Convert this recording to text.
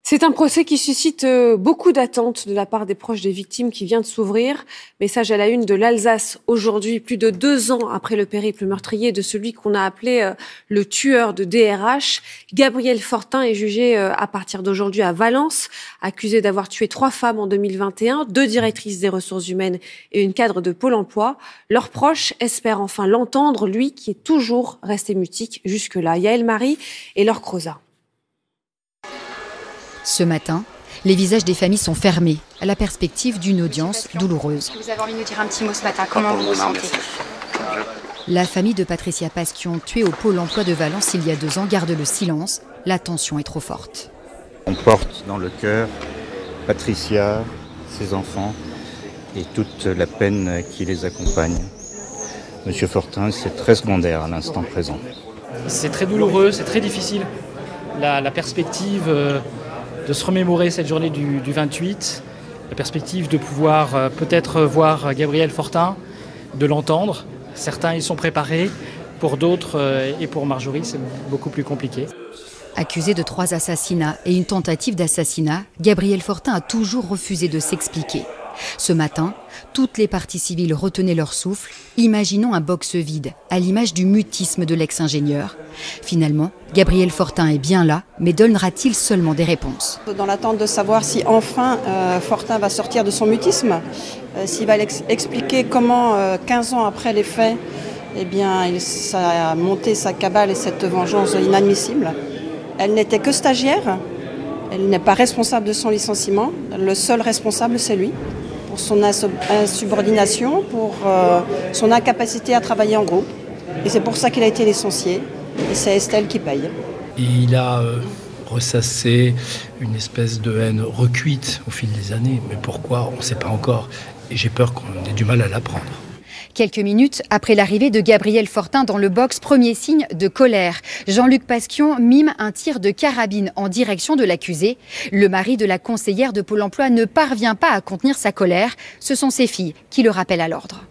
C'est un procès qui suscite beaucoup d'attentes de la part des proches des victimes qui vient de s'ouvrir. Message à la une de l'Alsace aujourd'hui, plus de 2 ans après le périple meurtrier de celui qu'on a appelé le tueur de DRH. Gabriel Fortin est jugé à partir d'aujourd'hui à Valence, accusé d'avoir tué 3 femmes en 2021, 2 directrices des ressources humaines et une cadre de Pôle emploi. Leurs proches espèrent enfin l'entendre, lui qui est toujours resté mutique jusque-là. Yaël Marie et Laure Croza. Ce matin, les visages des familles sont fermés à la perspective d'une audience douloureuse. Vous avez envie de nous dire un petit mot ce matin, comment vous vous sentez? La famille de Patricia Pasquion, tuée au Pôle emploi de Valence il y a 2 ans, garde le silence. La tension est trop forte. On porte dans le cœur Patricia, ses enfants et toute la peine qui les accompagne. Monsieur Fortin, c'est très secondaire à l'instant présent. C'est très douloureux, c'est très difficile. La perspective de se remémorer cette journée du 28, la perspective de pouvoir peut-être voir Gabriel Fortin, de l'entendre. Certains y sont préparés, pour d'autres et pour Marjorie, c'est beaucoup plus compliqué. Accusé de 3 assassinats et une tentative d'assassinat, Gabriel Fortin a toujours refusé de s'expliquer. Ce matin, toutes les parties civiles retenaient leur souffle, imaginant un box vide, à l'image du mutisme de l'ex-ingénieur. Finalement, Gabriel Fortin est bien là, mais donnera-t-il seulement des réponses? Dans l'attente de savoir si enfin Fortin va sortir de son mutisme, s'il va expliquer comment, 15 ans après les faits, eh bien, il a monté sa cabale et cette vengeance inadmissible. Elle n'était que stagiaire, elle n'est pas responsable de son licenciement, le seul responsable c'est lui. Pour son insubordination, pour son incapacité à travailler en groupe. Et c'est pour ça qu'il a été licencié. Et c'est Estelle qui paye. Il a ressassé une espèce de haine recuite au fil des années. Mais pourquoi, on ne sait pas encore. Et j'ai peur qu'on ait du mal à l'apprendre. Quelques minutes après l'arrivée de Gabriel Fortin dans le box, premier signe de colère. Jean-Luc Pasquion mime un tir de carabine en direction de l'accusé. Le mari de la conseillère de Pôle emploi ne parvient pas à contenir sa colère. Ce sont ses filles qui le rappellent à l'ordre.